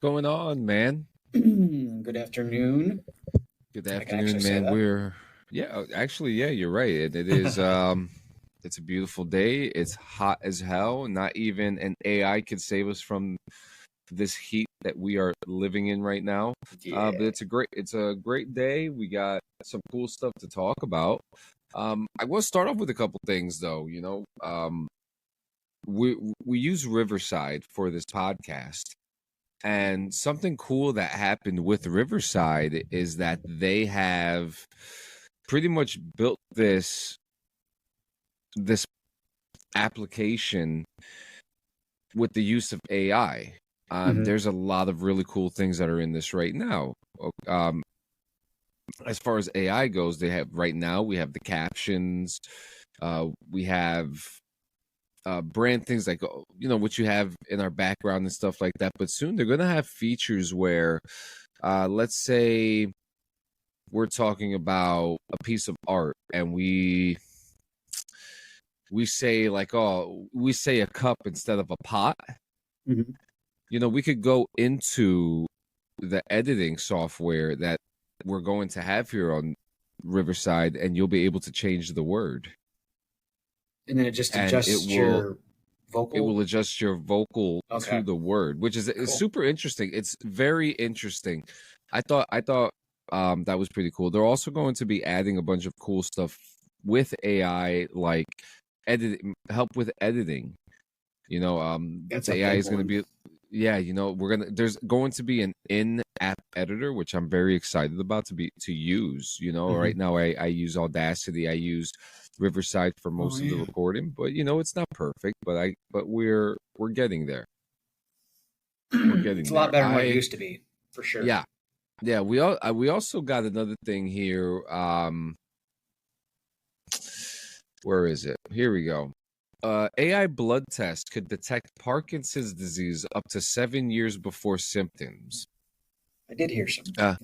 Going on, man? Good afternoon. Good I can actually afternoon, say man. that. Actually, yeah, you're right. It is it's a beautiful day. It's hot as hell. Not even an AI could save us from this heat that we are living in right now. But Yeah. it's a great day. We got some cool stuff to talk about. I want to start off with a couple things though, we use Riverside for this podcast. And something cool that happened with Riverside is that they have pretty much built this application with the use of AI. hmm There's a lot of really cool things that are in this right now. Um, as far as AI goes, they have right now we have the captions, we have brand things like what you have in our background and stuff like that. But soon they're gonna have features where, let's say we're talking about a piece of art and we say like, oh, we say a cup instead of a pot. hmm We could go into the editing software that we're going to have here on Riverside, and you'll be able to change the word, And then it just and it adjusts will your it vocal. will adjust your vocal Okay. to the word, which is Cool. super interesting. It's very interesting. I thought that was pretty cool. They're also going to be adding a bunch of cool stuff with AI, like help with editing. That's The a AI big is going to one. be, yeah, there's going to be an in-app editor, which I'm very excited about to use. Right hmm now I use Audacity, I use Riverside for Oh most of the yeah. recording, but it's not perfect, but we're getting there. We're It's getting a lot there. better than what it used to be, for sure. Yeah, yeah. We also got another thing here. Where is it? Here we go. AI blood test could detect Parkinson's disease up to 7 years before symptoms. I did hear something about Uh,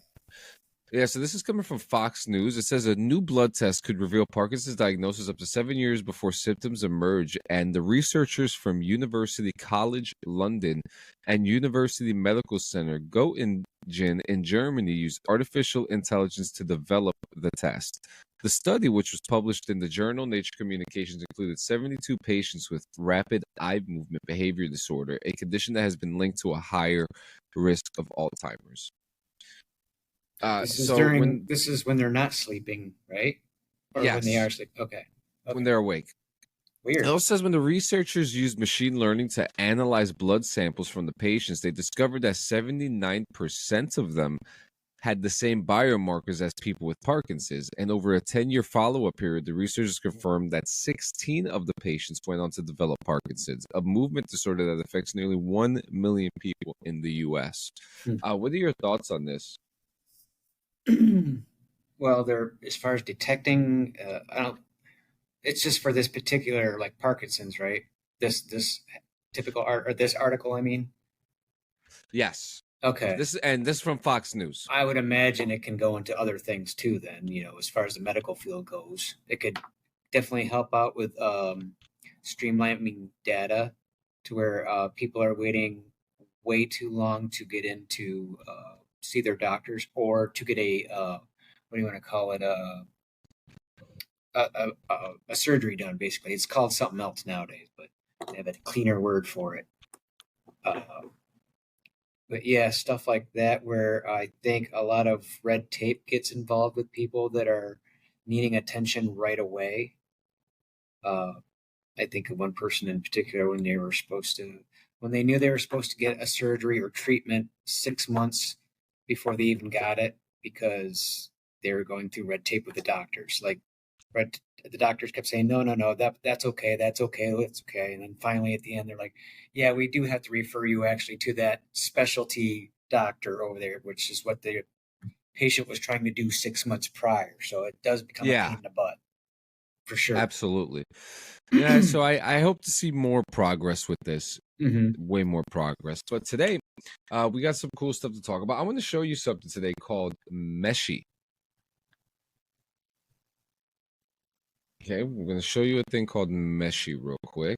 yeah, so this is coming from Fox News. It says a new blood test could reveal Parkinson's diagnosis up to 7 years before symptoms emerge. And the researchers from University College London and University Medical Center Göttingen in Germany used artificial intelligence to develop the test. The study, which was published in the journal Nature Communications, included 72 patients with rapid eye movement behavior disorder, a condition that has been linked to a higher risk of Alzheimer's. that. This is So during. when This is when they're not sleeping, right? Or when they Yes, are sleeping. Okay. when Okay. they're awake. It Weird. also says when the researchers used machine learning to analyze blood samples from the patients, they discovered that 79% of them had the same biomarkers as people with Parkinson's. And over a 10-year follow up period, the researchers confirmed that 16 of the patients went on to develop Parkinson's, a movement disorder that affects nearly 1 million people in the US. What are your thoughts on this? Well, they're as far as detecting. I don't. It's just for this particular like Parkinson's, right? This typical art or this article. I mean, Yes. okay. This is from Fox News. I would imagine it can go into other things too. Then as far as the medical field goes, it could definitely help out with streamlining data to where people are waiting way too long to get into see their doctors or to get a what do you want to call it a surgery done. Basically, it's called something else nowadays, but they have a cleaner word for it. Uh, but yeah, stuff like that, where I think a lot of red tape gets involved with people that are needing attention right away. Uh, I think of one person in particular when they knew they were supposed to get a surgery or treatment 6 months before they even got it because they were going through red tape with the doctors. Like, red, the doctors kept saying, no, no, no, that's okay, that's okay, that's okay. And then finally at the end, they're like, yeah, we do have to refer you actually to that specialty doctor over there, which is what the patient was trying to do 6 months prior. So it does become a pain Yeah, in the butt for sure. absolutely. Yeah, so I hope to see more progress with this, hmm way more progress. But today, we got some cool stuff to talk about. I want to show you something today called Meshy. Okay, we're going to show you a thing called Meshy real quick.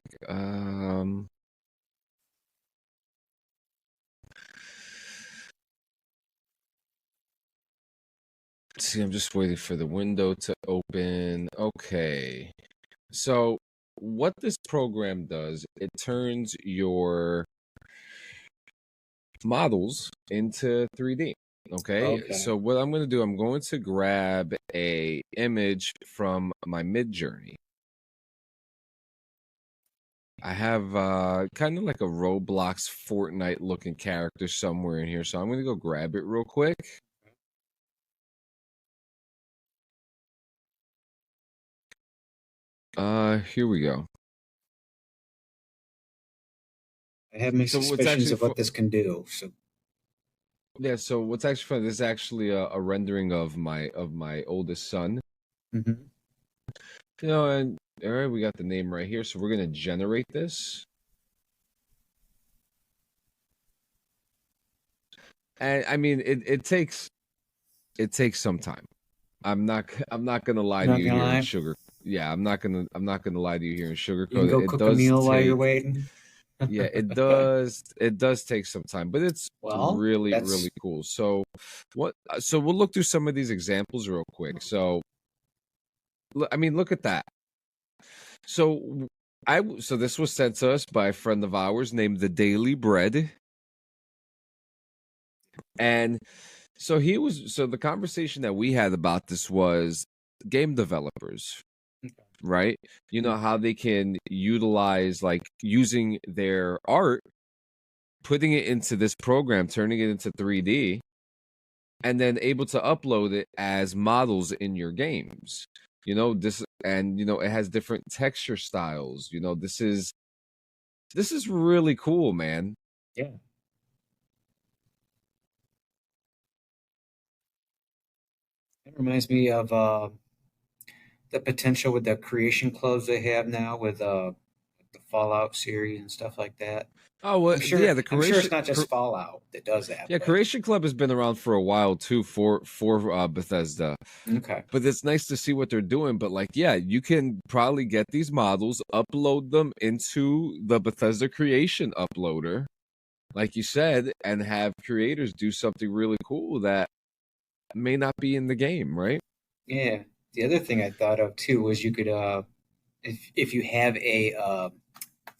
see. I'm just waiting for the window to open. Okay. So what this program does, it turns your models into 3D. Okay. Okay. So what I'm going to do, I'm going to grab a image from my Midjourney. I have kind of like a Roblox Fortnite looking character somewhere in here. So I'm going to go grab it real quick. Here we go. I have my So what's suspicions actually of what this can do. So yeah, so what's actually funny, this is actually a rendering of my oldest son. Mhm. You know, and all right, we got the name right here. So we're gonna generate this. And I mean it takes some time. I'm not gonna lie you're to not you gonna here in lie. sugar. Yeah, I'm not gonna lie to you here in You can sugarcoat it. go It cook a does meal while you're take waiting. yeah, it does take some time, but it's Well, really that's really cool. So so we'll look through some of these examples real quick. So I mean, look at that. So so this was sent to us by a friend of ours named the Daily Bread. And so so the conversation that we had about this was game developers, right? You know how they can utilize like using their art, putting it into this program, turning it into 3D, and then able to upload it as models in your games. You know, this and you know it has different texture styles. You know, this is really cool, man. yeah. It reminds me of the potential with the creation clubs they have now with the Fallout series and stuff like that. Oh, well, I'm yeah, sure. the I'm sure it's not just Fallout that does that, Yeah, but Creation Club has been around for a while too for Bethesda. okay. But it's nice to see what they're doing. But like, yeah, you can probably get these models, upload them into the Bethesda Creation uploader, like you said, and have creators do something really cool that may not be in the game, right? Yeah. The other thing I thought of too was you could if you have a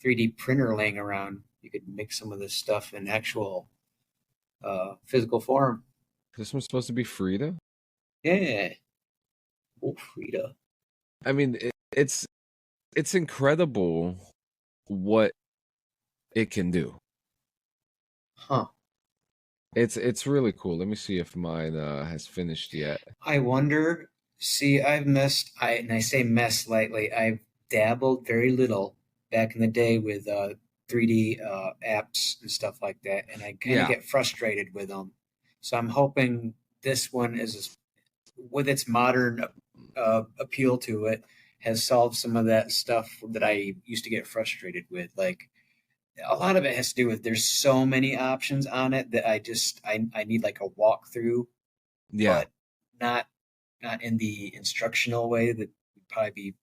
3D printer laying around, you could make some of this stuff in actual physical form. This one's supposed to be Frida. Yeah. Oh, Frida. I mean, it's incredible what it can do. Huh. It's really cool. Let me see if mine has finished yet. I wonder. See, I've messed. And I say mess lightly. I've dabbled very little back in the day with 3D apps and stuff like that, and I kind of Yeah, get frustrated with them. So I'm hoping this one is, with its modern appeal to it, has solved some of that stuff that I used to get frustrated with. Like a lot of it has to do with there's so many options on it that I need like a walkthrough, yeah. but not in the instructional way that would probably be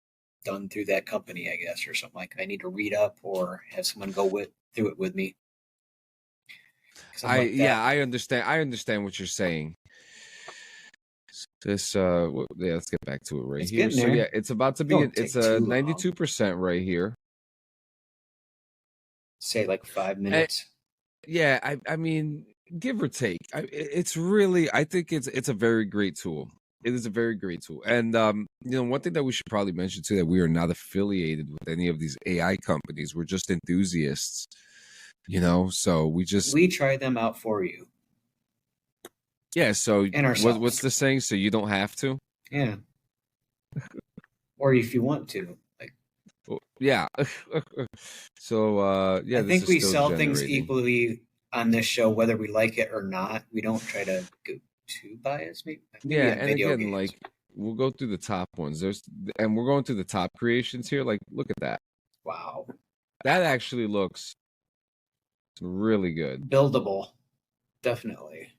done through that company, I guess, or something like that. I need to read up or have someone go through it with me because I'm like that. I understand. I understand what you're saying. This yeah, let's get back to it right It's here. getting So yeah, there. it's about to It be don't it's take a too long. 92% right here. Say like five And minutes. yeah, I mean, give or take. It's really I think it's a very great tool. It is a very great tool. And you know, one thing that we should probably mention too that we are not affiliated with any of these AI companies. We're just enthusiasts, you know. So we just We try them out for you yeah, so and what's ourselves. the saying? So you don't have to? Yeah, or if you want to. Like Well, yeah. So yeah, I this think is we still sell things generating. equally on this show, whether we like it or not. We don't try to go too biased. Maybe Yeah, on and video again, games. like we'll go through the top ones. And we're going through the top creations here. Like, look at that. Wow, That actually looks really good. buildable, definitely.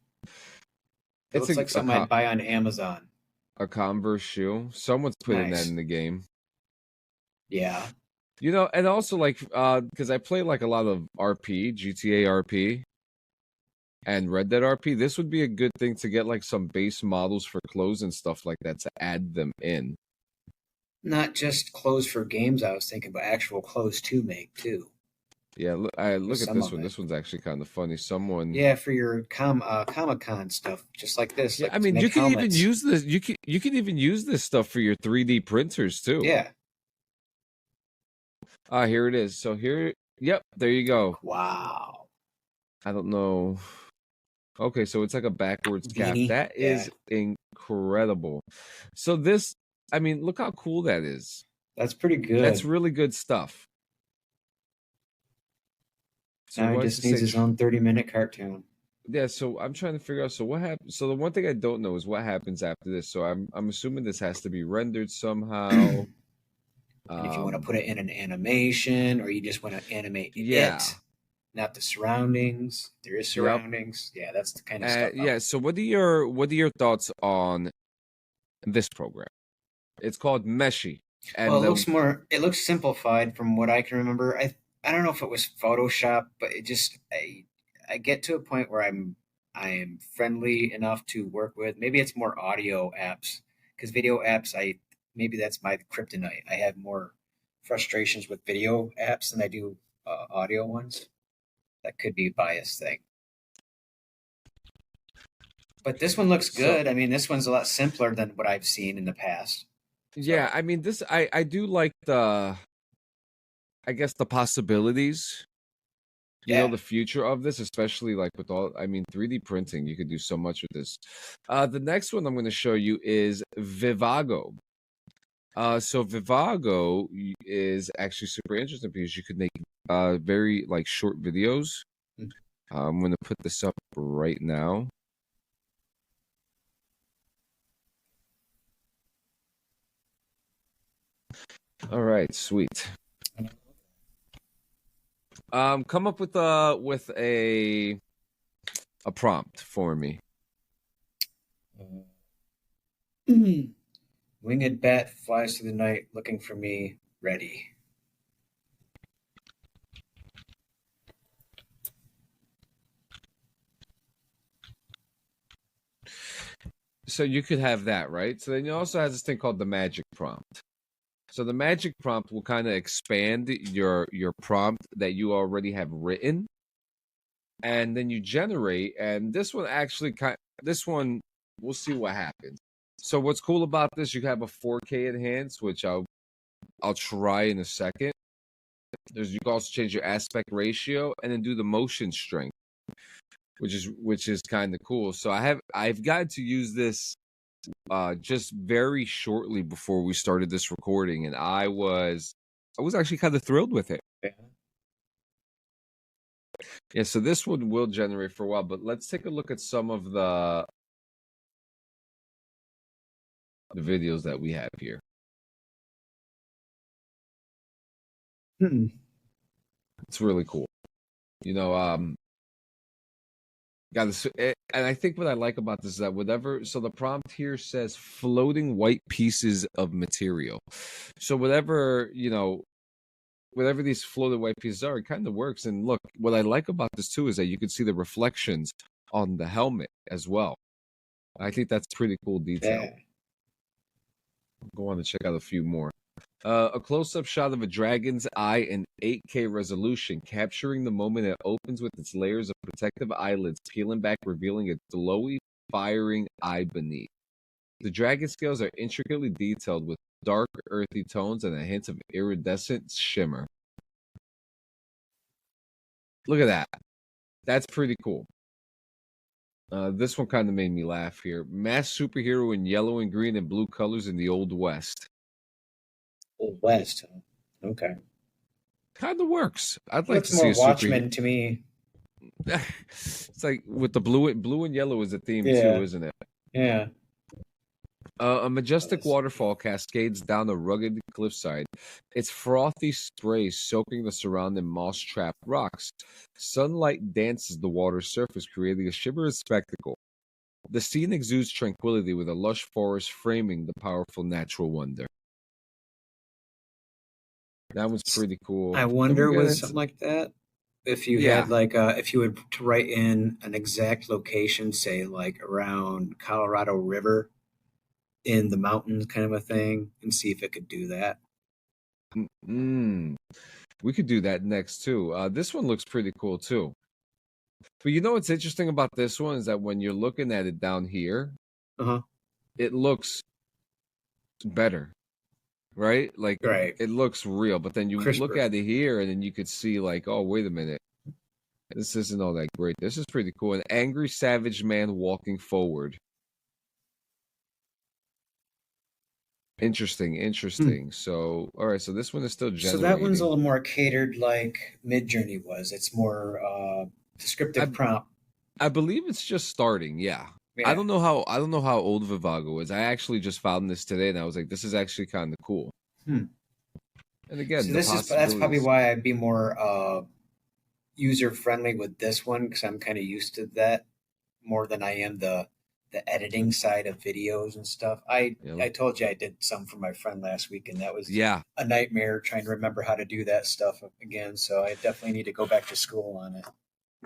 It It's looks like something I'd buy on Amazon. a Converse shoe. Someone's putting that Nice. in the game. Yeah. You know, and also like because I play like a lot of RP, GTA RP. and Red Dead RP, this would be a good thing to get like some base models for clothes and stuff like that to add them in. Not just clothes for games, I was thinking, but actual clothes to make too. Yeah, look, I look at some this of one. it. This one's actually kind of funny. Someone, Yeah, for your Comic-Con stuff, just like this. yeah, Like I to mean, make you can even helmets. use this. You can even use this stuff for your 3D printers too. Yeah. Ah, here it is. So here, yep, there you go. Wow. I don't know. Okay, so it's like a backwards cap. Beanie. That is incredible. So this, I mean, look how cool that is. That's pretty good. That's really good stuff. So now he what does just it needs say? his own 30-minute cartoon. Yeah, so I'm trying to figure out. So what happens? So the one thing I don't know is what happens after this. So I'm assuming this has to be rendered somehow. And if you want to put it in an animation, or you just want to animate Yeah. it, not the surroundings. There is Yep. surroundings. Yeah, that's the kind of stuff. Yeah. So what are your thoughts on this program? It's called Meshy, and Well, it looks simplified from what I can remember. I don't know if it was Photoshop, but it just I get to a point where I am friendly enough to work with. Maybe it's more audio apps, because video apps, maybe that's my kryptonite. I have more frustrations with video apps than I do audio ones. That could be a bias thing. But this one looks good. I mean, this one's a lot simpler than what I've seen in the past. Yeah, I mean, this I do like the, I guess, the possibilities. You know, the future of this, especially like with all, I mean, 3D printing, you could do so much with this. The next one I'm going to show you is Vivago. So Vivago is actually super interesting because you could make very like short videos. I'm going to put this up right now. All right, sweet. Come up with a prompt for me. Winged bat flies through the night looking for me, ready. So you could have that, right? So then you also have this thing called the magic prompt. So the magic prompt will kind of expand your prompt that you already have written, and then you generate. And this one actually we'll see what happens. So what's cool about this? You have a 4K enhance, which I'll try in a second. You can also change your aspect ratio and then do the motion strength, which is kind of cool. So I've got to use this just very shortly before we started this recording, and I was actually kind of thrilled with it. Yeah, so this one will generate for a while, but let's take a look at some of the videos that we have here. It's really cool. You know, got this, and I think what I like about this is that so the prompt here says floating white pieces of material. So whatever these floated white pieces are, it kind of works. And look, what I like about this too is that you can see the reflections on the helmet as well. I think that's pretty cool detail. Yeah. Go on to check out a few more. A close-up shot of a dragon's eye in 8K resolution, capturing the moment it opens with its layers of protective eyelids peeling back, revealing a glowy, firing eye beneath. The dragon scales are intricately detailed with dark, earthy tones and a hint of iridescent shimmer. Look at that. That's pretty cool. This one kind of made me laugh here. Masked superhero in yellow and green and blue colors in the Old West. Old West. Okay. Kind of works. I'd like Looks to see more a Watchmen to me. It's like with the blue and yellow is a theme too, isn't it? Yeah. A majestic waterfall cascades down a rugged cliffside, its frothy spray soaking the surrounding moss-trapped rocks. Sunlight dances the water's surface, creating a shimmering spectacle. The scene exudes tranquility with a lush forest framing the powerful natural wonder. That one's pretty cool. I wonder with something like that, if you Yeah. had like if you would to write in an exact location, say like around Colorado River in the mountains, kind of a thing, and see if it could do that. Mm, we could do that next too. This one looks pretty cool too. But you know what's interesting about this one is that when you're looking at it down here, Uh-huh. it looks better, right? Like Right. it looks real. But then you look CRISPR. at it here, and then you could see like, oh, wait a minute, this isn't all that great. This is pretty cool. An angry, savage man walking forward. Interesting, Hmm. interesting. So, all right, so this one is still So that one's a generating. little more catered like Midjourney was. It's more I descriptive prompt. I believe it's just starting. Yeah. Yeah. I don't know how old Vivago is. I actually just found this today and I was like, this is actually kind of cool. Hmm. And again, So the that's probably possibilities. why I'd be more user friendly with this one because I'm kind of used to that more than I am the editing side of videos and stuff. You know? I told you I did some for my friend last week, and that was Yeah. a nightmare trying to remember how to do that stuff again. So I definitely need to go back to school on it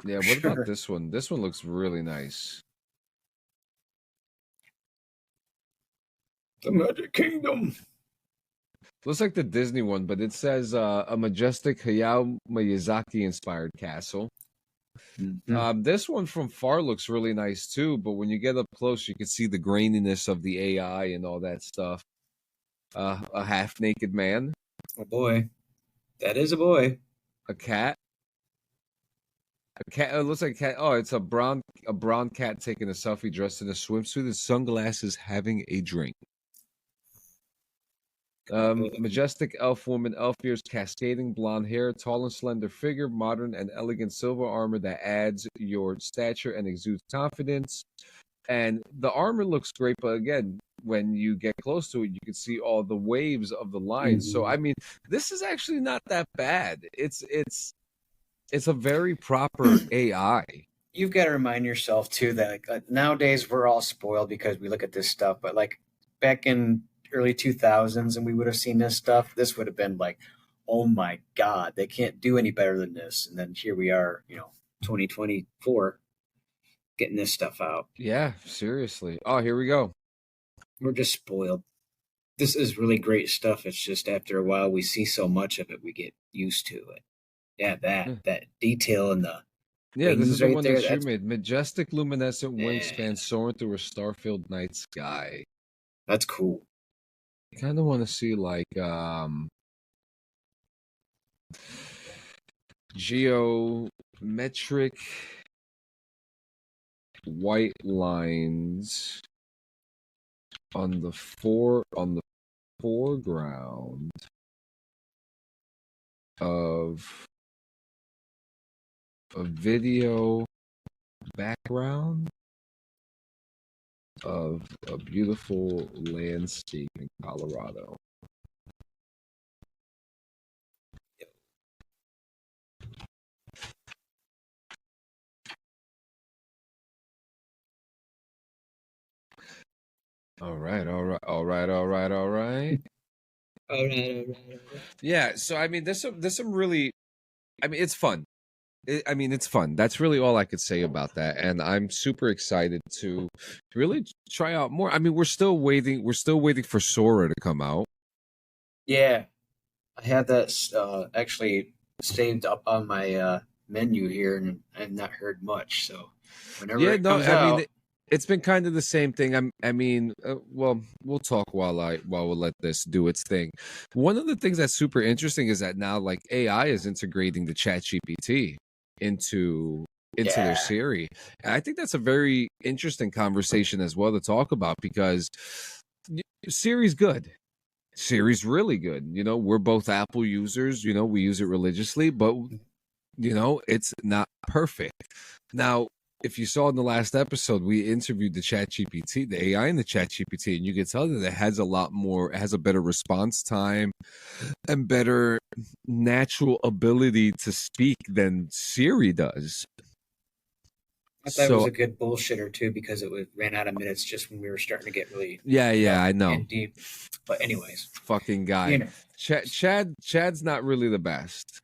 Yeah. for What about sure. this one? This one looks really nice. The Magic Kingdom. Looks like the Disney one, but it says a majestic Hayao Miyazaki inspired castle. Mm-hmm. This one from far looks really nice too, but when you get up close, you can see the graininess of the AI and all that stuff. A half naked man, Oh boy, that is a boy. a cat. A cat. It looks like a cat. Oh, it's a brown cat taking a selfie, dressed in a swimsuit and sunglasses, having a drink. Majestic elf woman, elf ears, cascading blonde hair, tall and slender figure, modern and elegant silver armor that adds your stature and exudes confidence. And the armor looks great, but again, when you get close to it, you can see all the waves of the lines. So Mm-hmm. I mean, this is actually not that bad. It's a very proper AI. You've got to remind yourself too that nowadays we're all spoiled because we look at this stuff, but like back in early 2000s and we would have seen this stuff, this would have been like, oh my god, they can't do any better than this. And then here we are, 2024 getting this stuff out. Yeah, seriously. Oh, here we go. We're just spoiled. This is really great stuff. It's just after a while we see so much of it we get used to it. Yeah, that detail in the Yeah, this is wings the right one there, that you that's made. Majestic luminescent man, wingspan soaring through a star-filled night sky. that's cool. Kind of want to see like geometric white lines on the foreground of a video background of a beautiful landscape in Colorado. All right, all right, all right, all right, all right. All right, all right, all right. Yeah, so I mean, there's some really, I mean, it's fun. I mean, it's fun. That's really all I could say about that, and I'm super excited to really try out more. I mean, we're still waiting. We're still waiting for Sora to come out. Yeah, I had that actually saved up on my menu here, and I've not heard much. So whenever Yeah, it no, comes I mean, out, it's been kind of the same thing. I mean, well, we'll talk while we'll let this do its thing. One of the things that's super interesting is that now, like AI is integrating the Chat GPT into their yeah, Siri, and I think that's a very interesting conversation as well to talk about because Siri's good. Siri's really good. You know, we're both Apple users. You know, we use it religiously, but it's not perfect. Now, if you saw in the last episode, we interviewed the Chat GPT, the AI in the Chat GPT, and you can tell that it has a lot more, it has a better response time and better natural ability to speak than Siri does. I thought it was So, a good bullshitter too because ran out of minutes just when we were starting to get really yeah, yeah, dug I know. in deep. But anyways, Fucking guy. you know, Chad's not really the best.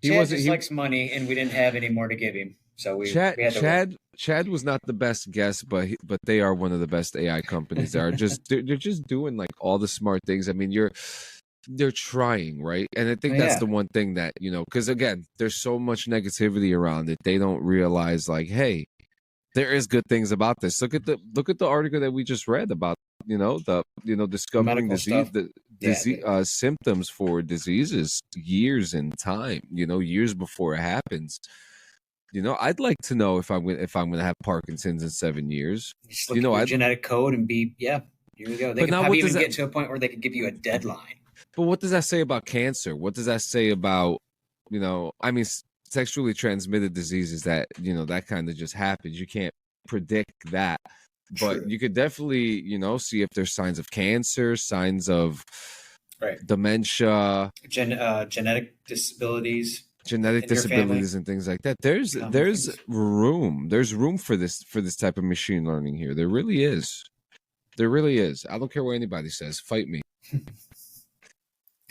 He Chad wasn't. just He likes money, and we didn't have any more to give him, so we had to wait. Chad was not the best guest, but they are one of the best AI companies. They're just doing like all the smart things. I mean, they're trying, right? And I Oh, think that's yeah, the one thing that, because again, there's so much negativity around it. They don't realize like, hey, there is good things about this. Look at the article that we just read about, the discovering medical disease stuff. the Yeah, disease symptoms for diseases years in time, years before it happens. I'd like to know if I'm gonna have Parkinson's in 7 years. just look at your I genetic code and be yeah. Here we go. They but could now probably what does even that get to a point where they could give you a deadline. but what does that say about cancer? What does that say about, I mean, sexually transmitted diseases that, that kind of just happens. You can't predict that. But True. you could definitely, see if there's signs of cancer, signs of Right. dementia, Genetic disabilities genetic in your family. disabilities and things like that. There's Common there's things. room. There's room for this type of machine learning here. There really is. There really is. I don't care what anybody says. Fight me.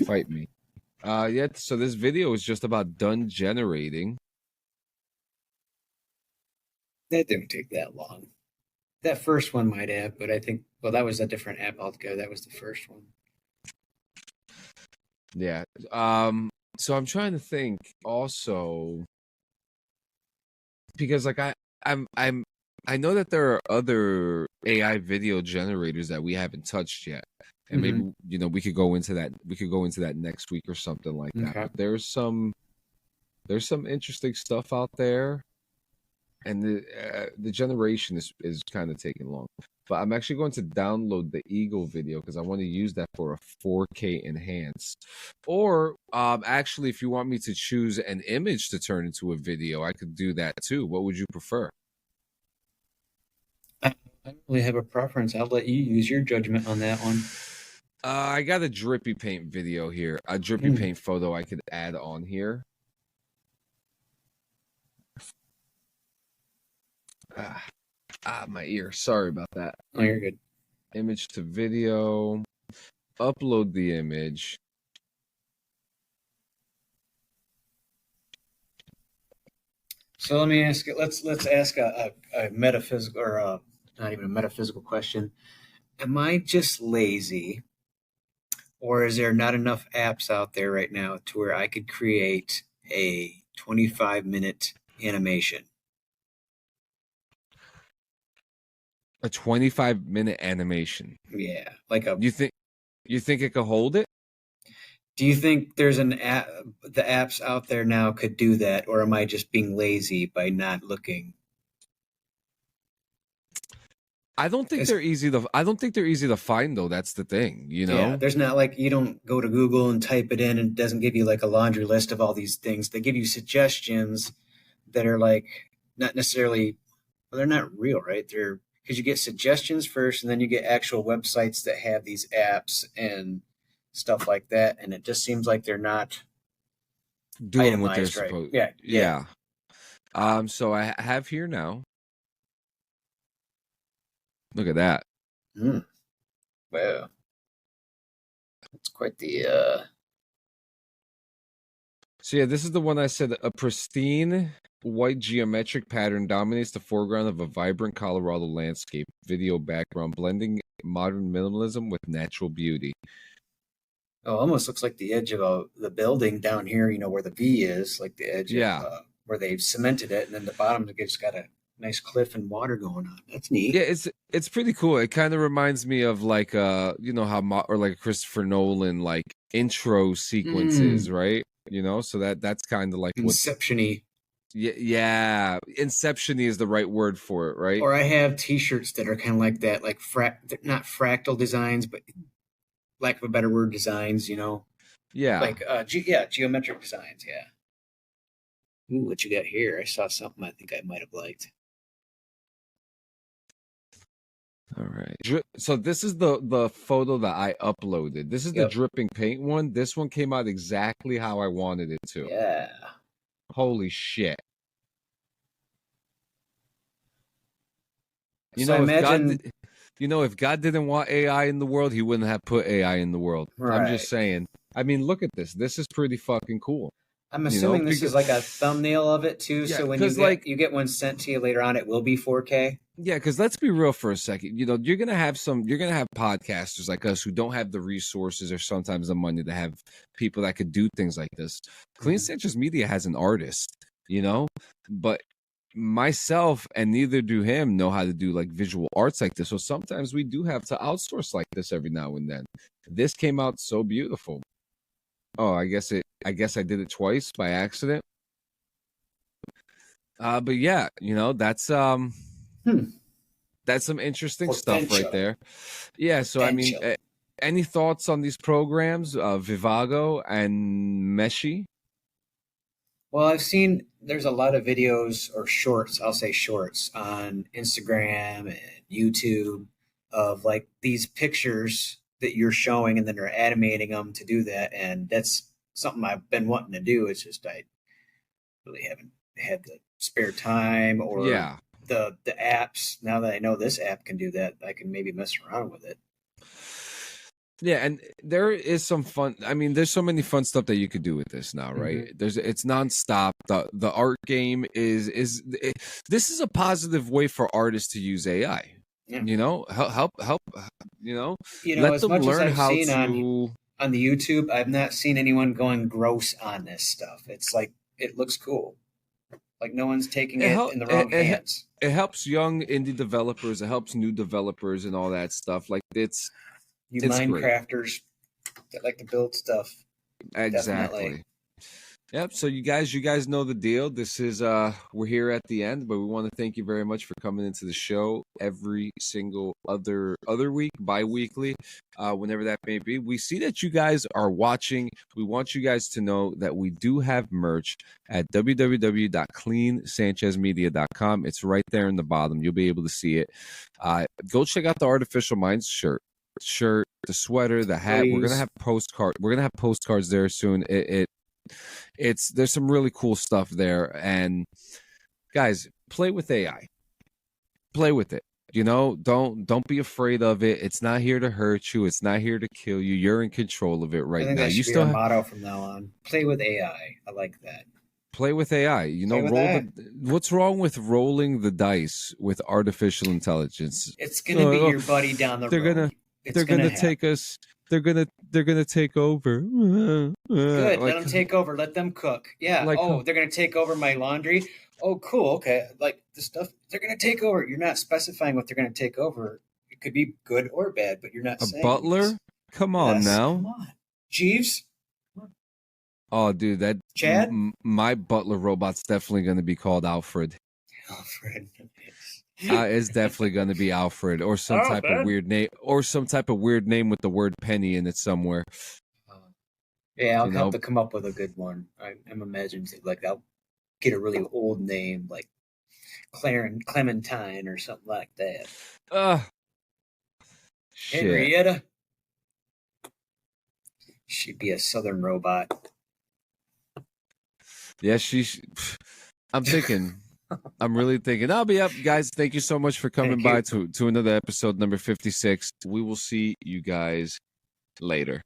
Fight me. Yeah, so this video is just about done generating. That didn't take that long. That first one might have, but I think that was a different app altogether. That was the first one. Yeah. So I'm trying to think also, because like I know that there are other AI video generators that we haven't touched yet. And maybe we could go into that. We could go into that next week or something like that. Okay. But there's some interesting stuff out there, and the generation is kind of taking long. But I'm actually going to download the Eagle video because I want to use that for a 4K enhanced. Or actually, if you want me to choose an image to turn into a video, I could do that too. What would you prefer? I don't really have a preference. I'll let you use your judgment on that one. I got a drippy paint video here, a drippy paint photo I could add on here. My ear. Sorry about that. Oh, you're good. Image to video. Upload the image. So let me ask it. Let's ask a metaphysical or not even a metaphysical question. Am I just lazy, or is there not enough apps out there right now to where I could create a 25-minute animation? A 25-minute animation. Yeah, like a. You think it could hold it? Do you think there's an app? The apps out there now could do that, or am I just being lazy by not looking? I don't think they're easy to find though. That's the thing, Yeah, there's not like you don't go to Google and type it in and it doesn't give you like a laundry list of all these things. They give you suggestions that are like not necessarily, well, they're not real, right? They're because you get suggestions first and then you get actual websites that have these apps and stuff like that. And it just seems like they're not doing what they're itemized right. supposed. Yeah. So I have here now. Look at that. Wow. That's quite the So yeah, this is the one I said. A pristine white geometric pattern dominates the foreground of a vibrant Colorado landscape. Video background blending modern minimalism with natural beauty. Oh, almost looks like the edge of the building down here, where the V is, like the edge of where they've cemented it, and then the bottom it's got a nice cliff and water going on. That's neat. Yeah, it's pretty cool. It kind of reminds me of like how or like Christopher Nolan like intro sequences, right? So that's kind of like Inception-y. Yeah, Inception-y is the right word for it, right? Or I have T-shirts that are kind of like that, like not fractal designs, but lack of a better word, designs. Yeah, like geometric designs. Yeah. Ooh, what you got here? I saw something I think I might have liked. All right. So this is the photo that I uploaded. This is the dripping paint one. This one came out exactly how I wanted it to. Yeah. Holy shit. If God didn't want AI in the world, he wouldn't have put AI in the world. Right. I'm just saying. I mean, look at this. This is pretty fucking cool. I'm You know, assuming this because is like a thumbnail of it too. yeah, So when because like you get one sent to you later on, it will be 4K. yeah, because let's be real for a second. You know, you're gonna have podcasters like us who don't have the resources or sometimes the money to have people that could do things like this. Clean Sanchez Media has an artist, you know, but myself and neither do him know how to do like visual arts like this. So sometimes we do have to outsource like this every now and then. This came out so beautiful. Oh, I guess I did it twice by accident. But yeah, you know, that's some interesting stuff right there. Yeah, so I mean, any thoughts on these programs, Vivago and Meshy? Well, I've seen there's a lot of videos or shorts, I'll say shorts, on Instagram and YouTube of like these pictures that you're showing and then they're animating them to do that. And that's something I've been wanting to do. It's just I really haven't had the spare time or Yeah. the apps. Now that I know this app can do that, I can maybe mess around with it. Yeah, and there is some fun. I mean, there's so many fun stuff that you could do with this now, right? It's nonstop. The art game this is a positive way for artists to use AI. Yeah. You know, help. You know, let as them much learn as I've how seen to. On the YouTube, I've not seen anyone going gross on this stuff. It's like it looks cool. Like no one's taking it in the wrong hands. It helps young indie developers. It helps new developers and all that stuff. Like it's Minecrafters that like to build stuff. Exactly. Definitely. Yep. So you guys know the deal. This is we're here at the end, but we want to thank you very much for coming into the show every single other week, bi-weekly, whenever that may be. We see that you guys are watching. We want you guys to know that we do have merch at www.cleansanchezmedia.com. It's right there in the bottom. You'll be able to see it. Go check out the Artificial Minds shirt, the sweater, the hat. Please. We're gonna have postcards there soon. There's some really cool stuff there. And guys, play with AI. Play with it. You know, don't be afraid of it. It's not here to hurt you. It's not here to kill you. You're in control of it right now. That should be our motto from now on. Play with AI. I like that. Play with AI. You know, what's wrong with rolling the dice with artificial intelligence? It's gonna be your buddy down the road. They're gonna take us. They're gonna take over. Good. Let them take over. Let them cook. Yeah. They're gonna take over my laundry. Oh, cool. Okay. Like the stuff they're gonna take over. You're not specifying what they're gonna take over. It could be good or bad, but you're not saying butler. Come on now. Come on, Jeeves. Oh, dude, that Chad. My butler robot's definitely gonna be called Alfred. Alfred. It's definitely going to be Alfred or some type of weird name with the word penny in it somewhere. Yeah, I'll have to come up with a good one. I'm imagining like I'll get a really old name like Clementine or something like that. Henrietta. She'd be a southern robot. Yeah, I'm thinking. I'm really thinking. I'll be up, guys. Thank you so much for coming by to another episode number 56. We will see you guys later.